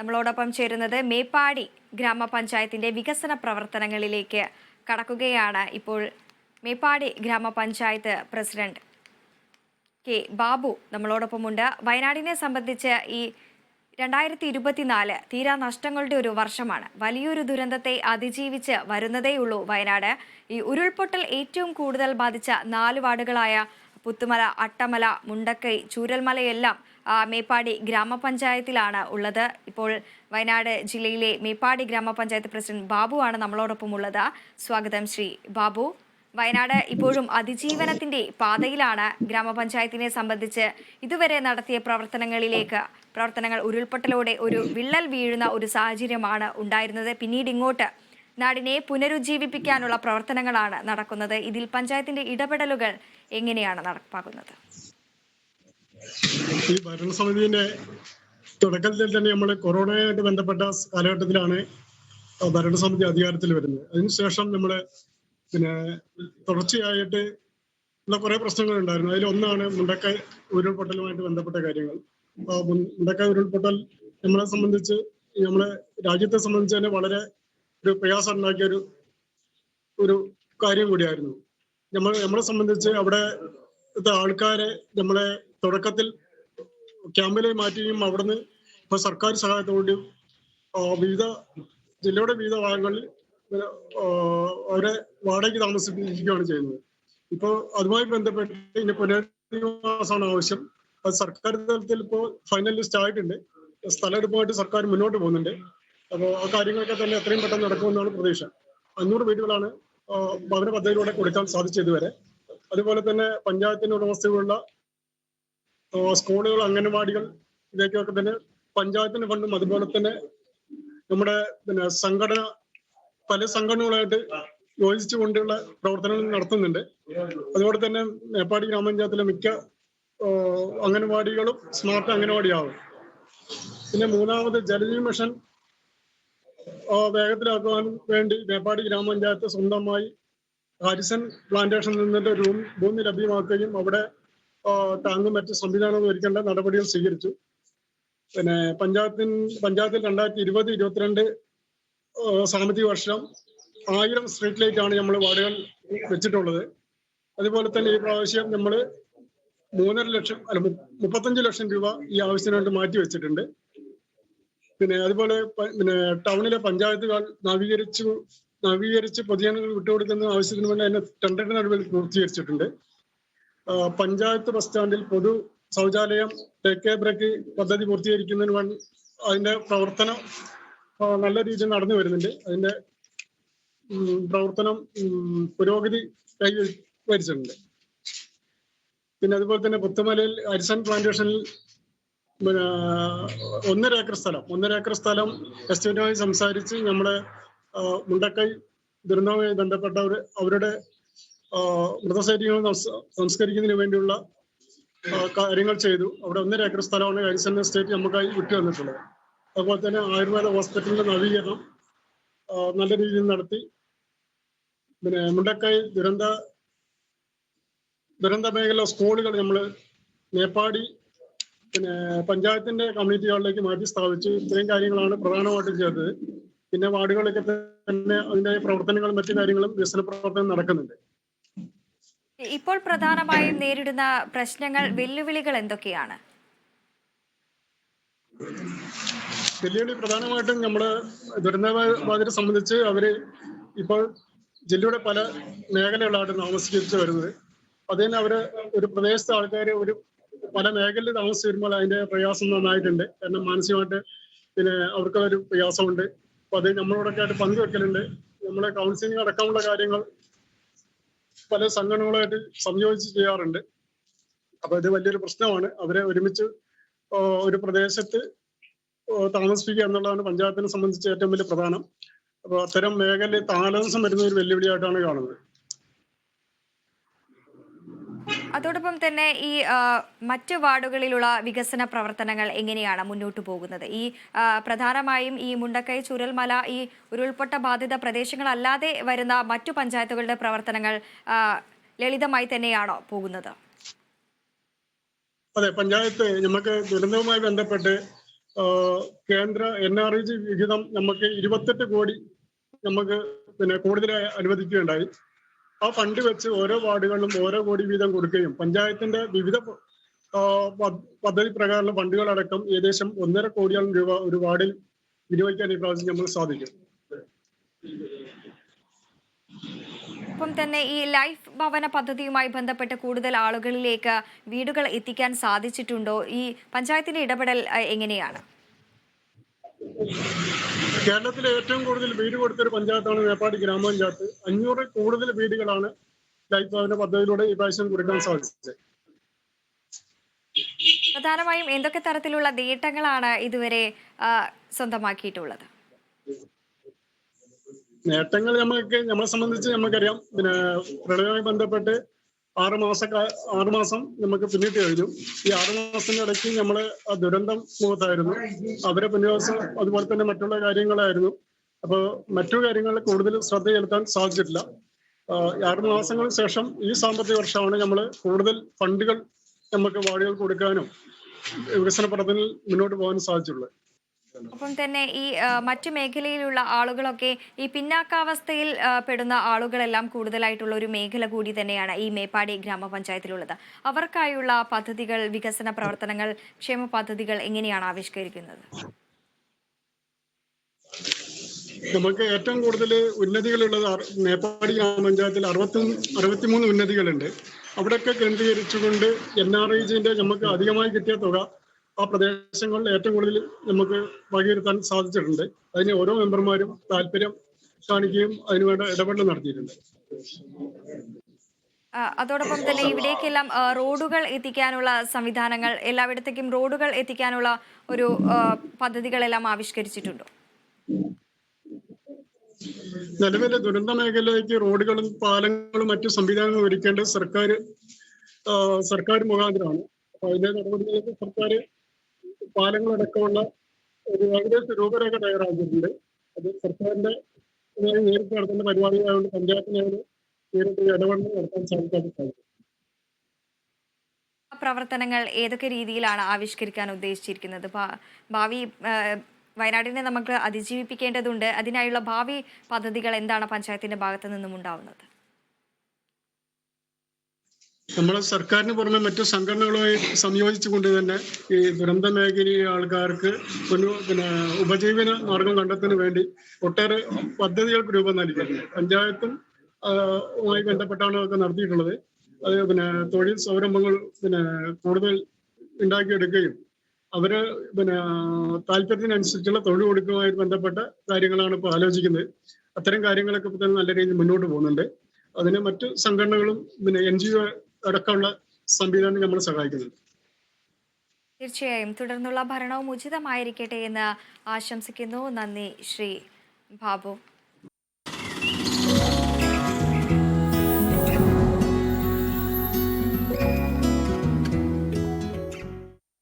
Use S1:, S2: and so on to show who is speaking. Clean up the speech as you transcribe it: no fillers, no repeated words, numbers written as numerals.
S1: നമ്മളോടൊപ്പം ചേരുന്നത് മേപ്പാടി ഗ്രാമപഞ്ചായത്തിന്റെ വികസന പ്രവർത്തനങ്ങളിലേക്ക് കടക്കുകയാണ്. ഇപ്പോൾ മേപ്പാടി ഗ്രാമപഞ്ചായത്ത് പ്രസിഡന്റ് കെ ബാബു നമ്മളോടൊപ്പമുണ്ട്. വയനാടിനെ സംബന്ധിച്ച് ഈ 2024 തീരാ നഷ്ടങ്ങളുടെ ഒരു വർഷമാണ്. വലിയൊരു ദുരന്തത്തെ അതിജീവിച്ച് വരുന്നതേയുള്ളൂ വയനാട്. ഈ ഉരുൾപൊട്ടൽ ഏറ്റവും കൂടുതൽ ബാധിച്ച 4 വാർഡുകളായ പുത്തുമല, അട്ടമല, മുണ്ടക്കൈ, ചൂരൽമലയെല്ലാം മേപ്പാടി ഗ്രാമപഞ്ചായത്തിലാണ് ഉള്ളത്. ഇപ്പോൾ വയനാട് ജില്ലയിലെ മേപ്പാടി ഗ്രാമപഞ്ചായത്ത് പ്രസിഡന്റ് ബാബുവാണ് നമ്മളോടൊപ്പം ഉള്ളത്. സ്വാഗതം ശ്രീ ബാബു. വയനാട് ഇപ്പോഴും അതിജീവനത്തിന്റെ പാതയിലാണ്. ഗ്രാമപഞ്ചായത്തിനെ സംബന്ധിച്ച് ഇതുവരെ നടത്തിയ പ്രവർത്തനങ്ങൾ ഉരുൾപൊട്ടലോടെ ഒരു വിള്ളൽ വീഴുന്ന ഒരു സാഹചര്യമാണ് ഉണ്ടായിരുന്നത്. പിന്നീട് ഇങ്ങോട്ട് നാടിനെ പുനരുജ്ജീവിപ്പിക്കാനുള്ള പ്രവർത്തനങ്ങളാണ് നടക്കുന്നത്. ഇതിൽ പഞ്ചായത്തിന്റെ ഇടപെടലുകൾ എങ്ങനെയാണ് നടപ്പാക്കുന്നത്?
S2: ഈ ഭരണസമിതിന്റെ തുടക്കത്തിൽ തന്നെ നമ്മൾ കൊറോണയായിട്ട് ബന്ധപ്പെട്ട കാലഘട്ടത്തിലാണ് ഭരണസമിതി അധികാരത്തിൽ വരുന്നത്. അതിനുശേഷം നമ്മൾ തുടർച്ചയായിട്ട് ഉള്ള കുറെ പ്രശ്നങ്ങൾ ഉണ്ടായിരുന്നു. അതിലൊന്നാണ് മുണ്ടക്കൈ ഉരുൾപൊട്ടലുമായിട്ട് ബന്ധപ്പെട്ട കാര്യങ്ങൾ. മുണ്ടക്കൈ ഉരുൾപൊട്ടൽ നമ്മളെ സംബന്ധിച്ച്, നമ്മളെ രാജ്യത്തെ സംബന്ധിച്ച് തന്നെ വളരെ ഒരു പ്രയാസം ഉണ്ടാക്കിയ ഒരു കാര്യം കൂടിയായിരുന്നു. നമ്മളെ സംബന്ധിച്ച് അവിടെ ആൾക്കാരെ നമ്മളെ തുടക്കത്തിൽ ക്യാമ്പിലേക്ക് മാറ്റുകയും അവിടുന്ന് ഇപ്പൊ സർക്കാർ സഹായത്തോടെ വിവിധ ജില്ലയുടെ വിവിധ ഭാഗങ്ങളിൽ അവരെ വാടകയ്ക്ക് താമസിപ്പിക്കുകയാണ് ചെയ്യുന്നത്. ഇപ്പോൾ അതുമായി ബന്ധപ്പെട്ട് ഇനി പുനരധിവാസമാണ് ആവശ്യം. അത് സർക്കാർ തലത്തിൽ ഇപ്പോൾ ഫൈനൽ ലിസ്റ്റ് ആയിട്ടുണ്ട്. സ്ഥലമെടുപ്പുമായിട്ട് സർക്കാർ മുന്നോട്ട് പോകുന്നുണ്ട്. അപ്പോൾ ആ കാര്യങ്ങളൊക്കെ തന്നെ എത്രയും പെട്ടെന്ന് നടക്കുമെന്നാണ് പ്രതീക്ഷ. 500 വീടുകളാണ് ഭവന പദ്ധതിയിലൂടെ കൊടുക്കാൻ സാധിച്ചത് വരെ. അതുപോലെ തന്നെ പഞ്ചായത്തിന്റെ ഉടമസ്ഥതയിലുള്ള സ്കൂളുകൾ, അംഗനവാടികൾ, ഇതൊക്കെ തന്നെ പഞ്ചായത്തിന്റെ ഫണ്ടും അതുപോലെ തന്നെ നമ്മുടെ പല സംഘടനകളായിട്ട് യോജിച്ചുകൊണ്ടുള്ള പ്രവർത്തനങ്ങൾ നടത്തുന്നുണ്ട്. അതുപോലെ തന്നെ മേപ്പാടി ഗ്രാമപഞ്ചായത്തിലെ മിക്ക അംഗനവാടികളും സ്മാർട്ട് അംഗനവാടിയാവും. പിന്നെ മൂന്നാമത് ജലജീവൻ മിഷൻ വേഗത്തിലാക്കുവാൻ വേണ്ടി മേപ്പാടി ഗ്രാമപഞ്ചായത്ത് സ്വന്തമായി ഹാരിസൺ പ്ലാന്റേഷനിൽ നിന്നിട്ട് ഭൂമി ലഭ്യമാക്കുകയും അവിടെ ടാങ്കും മറ്റ് സംവിധാനവും ഒരുക്കേണ്ട നടപടികൾ സ്വീകരിച്ചു. പിന്നെ പഞ്ചായത്തിൽ 2020-22 സാമ്പത്തിക വർഷം 1000 സ്ട്രീറ്റ് ലൈറ്റ് ആണ് നമ്മൾ വാർഡുകൾ വെച്ചിട്ടുള്ളത്. അതുപോലെ തന്നെ ഈ പ്രാവശ്യം നമ്മൾ 35 ലക്ഷം രൂപ ഈ ആവശ്യത്തിനായിട്ട് മാറ്റി വെച്ചിട്ടുണ്ട്. പിന്നെ അതുപോലെ ടൗണിലെ പഞ്ചായത്തുകൾ നവീകരിച്ച് പൊതുജനങ്ങൾ വിട്ടുകൊടുക്കുന്ന ആവശ്യത്തിന് വേണ്ടി അതിന്റെ ടെൻഡറിന്റെ നടപടി പൂർത്തീകരിച്ചിട്ടുണ്ട്. പഞ്ചായത്ത് ബസ് സ്റ്റാൻഡിൽ പൊതു ശൗചാലയം ടേക്ക് ബ്രേക്ക് പദ്ധതി പൂർത്തീകരിക്കുന്നതിന് വേണ്ടി അതിന്റെ പ്രവർത്തനം നല്ല രീതിയിൽ നടന്നു വരുന്നുണ്ട്. അതിന്റെ പ്രവർത്തനം പുരോഗതി കൈവരിച്ചിട്ടുണ്ട്. പിന്നെ അതുപോലെ തന്നെ പുത്തുമലയിൽ ഹാരിസൺ പ്ലാന്റേഷനിൽ 1.5 ഏക്കർ സ്ഥലം എസ്റ്റേറ്റുമായി സംസാരിച്ച് നമ്മുടെ മുണ്ടക്കൈ ദുരന്തവുമായി ബന്ധപ്പെട്ടവർ അവരുടെ മൃതശരീരങ്ങൾ സംസ്കരിക്കുന്നതിന് വേണ്ടിയുള്ള കാര്യങ്ങൾ ചെയ്തു. അവിടെ 1.5 ഏക്കർ സ്ഥലമാണ് ഹാരിസൺ എസ്റ്റേറ്റ് നമുക്കായി വിട്ടു തന്നിട്ടുള്ളത്. അതുപോലെ തന്നെ ആയുർവേദ ഹോസ്പിറ്റലിന്റെ നവീകരണം നല്ല രീതിയിൽ നടത്തി. പിന്നെ മുണ്ടക്കൈ ദുരന്ത മേഖല സ്കൂളുകൾ നമ്മൾ മേപ്പാടി പഞ്ചായത്തിന്റെ കമ്മ്യൂണിറ്റികളിലേക്ക് മാറ്റി സ്ഥാപിച്ചു. ഇത്രയും കാര്യങ്ങളാണ് പ്രധാനമായിട്ടും ചെയ്തത്. പിന്നെ വാർഡുകളിലൊക്കെ തന്നെ അതിന്റെ പ്രവർത്തനങ്ങളും മറ്റു കാര്യങ്ങളും വികസന പ്രവർത്തനം നടക്കുന്നുണ്ട്.
S1: ഇപ്പോൾ പ്രധാനമായും നേരിടുന്ന പ്രശ്നങ്ങൾ, വെല്ലുവിളികൾ എന്തൊക്കെയാണ്?
S2: വെല്ലുവിളി പ്രധാനമായിട്ടും നമ്മുടെ ദുരന്തബാധിതരെ സംബന്ധിച്ച് അവര് ഇപ്പോൾ ജില്ലയുടെ പല മേഖലകളായിട്ട് താമസിച്ചു വരുന്നത്. അതിന് അവര് ഒരു പ്രദേശത്തെ ആൾക്കാർ പല മേഖലയിൽ താമസിച്ച് വരുമ്പോൾ അതിന്റെ പ്രയാസം നന്നായിട്ടുണ്ട്. കാരണം മാനസികമായിട്ട് പിന്നെ അവർക്ക് ഒരു പ്രയാസമുണ്ട്. അപ്പൊ അത് നമ്മളോടൊക്കെ ആയിട്ട് പങ്കുവെക്കലുണ്ട്. നമ്മളെ കൗൺസിലിംഗ് അടക്കമുള്ള കാര്യങ്ങൾ പല സംഘടനകളായിട്ട് സംയോജിച്ച് ചെയ്യാറുണ്ട്. അപ്പൊ ഇത് വലിയൊരു പ്രശ്നമാണ്. അവരെ ഒരുമിച്ച് ഒരു പ്രദേശത്ത് താമസിപ്പിക്കുക എന്നുള്ളതാണ് പഞ്ചായത്തിനെ സംബന്ധിച്ച് ഏറ്റവും വലിയ പ്രധാനം. അപ്പൊ അത്തരം മേഖലയിൽ താമസം വരുന്ന ഒരു വെല്ലുവിളിയായിട്ടാണ് കാണുന്നത്.
S1: അതോടൊപ്പം തന്നെ ഈ മറ്റ് വാർഡുകളിലുള്ള വികസന പ്രവർത്തനങ്ങൾ എങ്ങനെയാണ് മുന്നോട്ട് പോകുന്നത്? ഈ പ്രധാനമായും ഈ മുണ്ടക്കൈ, ചൂരൽമല, ഈ ഉരുൾപൊട്ട ബാധിത പ്രദേശങ്ങളല്ലാതെ വരുന്ന മറ്റു പഞ്ചായത്തുകളുടെ പ്രവർത്തനങ്ങൾ ലളിതമായി തന്നെയാണോ പോകുന്നത്?
S2: അതെ, പഞ്ചായത്ത് നമുക്ക് ദുരന്തവുമായി ബന്ധപ്പെട്ട് കേന്ദ്ര NREG വിഹിതം നമുക്ക് 28 കോടി നമുക്ക് കൂടുതലായി അനുവദിക്കുകയുണ്ടായി. ആ ഫണ്ട് വെച്ച് ഓരോ വാർഡുകളിലും ഓരോ കോടി വീതം കൊടുക്കുകയും പഞ്ചായത്തിന്റെ വിവിധ പദ്ധതി പ്രകാരമുള്ള ഫണ്ടുകളടക്കം ഏകദേശം 1.5 കോടിയോളം രൂപ ഒരു വാർഡിൽ വിനിയോഗിക്കാൻ ഈ പ്രാവശ്യം നമുക്ക് സാധിക്കും.
S1: ഒപ്പം തന്നെ ഈ ലൈഫ് ഭവന പദ്ധതിയുമായി ബന്ധപ്പെട്ട് കൂടുതൽ ആളുകളിലേക്ക് വീടുകൾ എത്തിക്കാൻ സാധിച്ചിട്ടുണ്ടോ? ഈ പഞ്ചായത്തിന്റെ ഇടപെടൽ എങ്ങനെയാണ്?
S2: കേരളത്തിലെ ഏറ്റവും കൂടുതൽ വീട് കൊടുത്തൊരു പഞ്ചായത്താണ് മേപ്പാടി ഗ്രാമപഞ്ചായത്ത്. 500 കൂടുതൽ വീടുകളാണ് ലൈഫ് ഭവന പദ്ധതിയിലൂടെ ഈ പ്രാവശ്യം കൊടുക്കാൻ സാധിച്ചത്.
S1: പ്രധാനമായും എന്തൊക്കെ തരത്തിലുള്ള നേട്ടങ്ങളാണ് ഇതുവരെ സ്വന്തമാക്കിയിട്ടുള്ളത്?
S2: നേട്ടങ്ങൾ നമ്മളെ സംബന്ധിച്ച് നമുക്കറിയാം. പ്രളയവുമായി ബന്ധപ്പെട്ട് 6 മാസം നമുക്ക് പിന്നിട്ട് കഴിഞ്ഞു. ഈ 6 മാസത്തിന്റെ ഇടയ്ക്ക് നമ്മള് ദുരന്തം മുഖത്തായിരുന്നു. അവരെ പുനരധിവാസം അതുപോലെ തന്നെ മറ്റുള്ള കാര്യങ്ങളായിരുന്നു. അപ്പൊ മറ്റു കാര്യങ്ങളിൽ കൂടുതൽ ശ്രദ്ധ ചെലുത്താൻ സാധിച്ചിട്ടില്ല. 6 മാസങ്ങൾക്ക് ശേഷം ഈ സാമ്പത്തിക വർഷമാണ് നമ്മൾ കൂടുതൽ ഫണ്ടുകൾ നമുക്ക് വാർഡുകൾ കൊടുക്കാനും വികസന പ്രവർത്തനത്തിൽ മുന്നോട്ട് പോകാനും സാധിച്ചിട്ടുള്ളത്.
S1: ഒപ്പം തന്നെ ഈ മറ്റു മേഖലയിലുള്ള ആളുകളൊക്കെ ഈ പിന്നാക്കാവസ്ഥയിൽ പെടുന്ന ആളുകളെല്ലാം കൂടുതലായിട്ടുള്ള ഒരു മേഖല കൂടി തന്നെയാണ് ഈ മേപ്പാടി ഗ്രാമപഞ്ചായത്തിലുള്ളത്. അവർക്കായുള്ള പദ്ധതികൾ, വികസന പ്രവർത്തനങ്ങൾ, ക്ഷേമ പദ്ധതികൾ എങ്ങനെയാണ് ആവിഷ്കരിക്കുന്നത്?
S2: നമുക്ക് ഏറ്റവും കൂടുതൽ ഉന്നതികളുള്ളത് മേപ്പാടി ഗ്രാമപഞ്ചായത്തിൽ 63 ഉന്നതികളുണ്ട്. അവിടെയൊക്കെ കേന്ദ്രീകരിച്ചുകൊണ്ട് NREGന്റെ നമുക്ക് അധികമായി കിട്ടിയ തുക ആ പ്രദേശങ്ങളിൽ ഏറ്റവും കൂടുതൽ നമുക്ക് വകയിരുത്താൻ സാധിച്ചിട്ടുണ്ട്. അതിന് ഓരോ മെമ്പർമാരും താല്പര്യം കാണിക്കുകയും അതിനുവേണ്ട ഇടപെടൽ നടത്തിയിട്ടുണ്ട്.
S1: അതോടൊപ്പം തന്നെ ഇവിടേക്കെല്ലാം റോഡുകൾ എത്തിക്കാനുള്ള സംവിധാനങ്ങൾ, എല്ലായിടത്തേക്കും റോഡുകൾ എത്തിക്കാനുള്ള ഒരു പദ്ധതികളെല്ലാം ആവിഷ്കരിച്ചിട്ടുണ്ടോ?
S2: നിലവിലെ ദുരന്ത മേഖലയിലേക്ക് റോഡുകളും പാലങ്ങളും മറ്റു സംവിധാനങ്ങളും ഒരുക്കേണ്ടത് സർക്കാർ മുഖാന്തരമാണ്. അപ്പൊ അതിന്റെ നടപടികൾക്ക് സർക്കാർ പാലങ്ങളടക്കമുള്ള ഒരു ഏകദേശ രൂപരേഖ തയ്യാറാക്കിയിട്ടുണ്ട്. അത് സർക്കാരിന്റെ നേരിട്ട് നടത്തുന്ന പരിപാടികളായതുകൊണ്ട് പഞ്ചായത്തിന് നേരിട്ട് ഇടപെടൽ നടത്താൻ സാധിക്കും.
S1: പ്രവർത്തനങ്ങൾ ഏതൊക്കെ രീതിയിലാണ് ആവിഷ്കരിക്കാൻ ഉദ്ദേശിച്ചിരിക്കുന്നത്? ഭാവി വയനാടിനെ നമുക്ക് അതിജീവിപ്പിക്കേണ്ടതുണ്ട്. അതിനായുള്ള ഭാവി പദ്ധതികൾ എന്താണ് പഞ്ചായത്തിന്റെ ഭാഗത്തു നിന്നും ഉണ്ടാവുന്നത്?
S2: നമ്മളെ സർക്കാരിന് പുറമെ മറ്റു സംഘടനകളുമായി സംയോജിച്ചുകൊണ്ട് തന്നെ ഈ ദുരന്ത മേഖലയിലെ ആൾക്കാർക്ക് ഉപജീവന മാർഗം കണ്ടെത്തുന്നതിന് വേണ്ടി ഒട്ടേറെ പദ്ധതികൾക്ക് രൂപം നൽകിയിട്ടുണ്ട്. പഞ്ചായത്തും മായി ബന്ധപ്പെട്ടാണ് അതൊക്കെ നടത്തിയിട്ടുള്ളത്. അത് തൊഴിൽ സംരംഭങ്ങൾ കൂടുതൽ ഉണ്ടാക്കിയെടുക്കുകയും അവര് താല്പര്യത്തിനനുസരിച്ചുള്ള തൊഴിൽ കൊടുക്കുന്നതുമായി ബന്ധപ്പെട്ട കാര്യങ്ങളാണ് ഇപ്പോൾ ആലോചിക്കുന്നത്. അത്തരം കാര്യങ്ങളൊക്കെ ഇപ്പോൾ തന്നെ നല്ല രീതിയിൽ മുന്നോട്ട് പോകുന്നുണ്ട്. അതിന് മറ്റു സംഘടനകളും NGO അടക്കമുള്ള സംവിധാനം നമ്മളെ സഹായിക്കുന്നുണ്ട്.
S1: തീർച്ചയായും തുടർന്നുള്ള ഭരണവും ഉചിതമായിരിക്കട്ടെ എന്ന് ആശംസിക്കുന്നു. നന്ദി ശ്രീ ബാബു.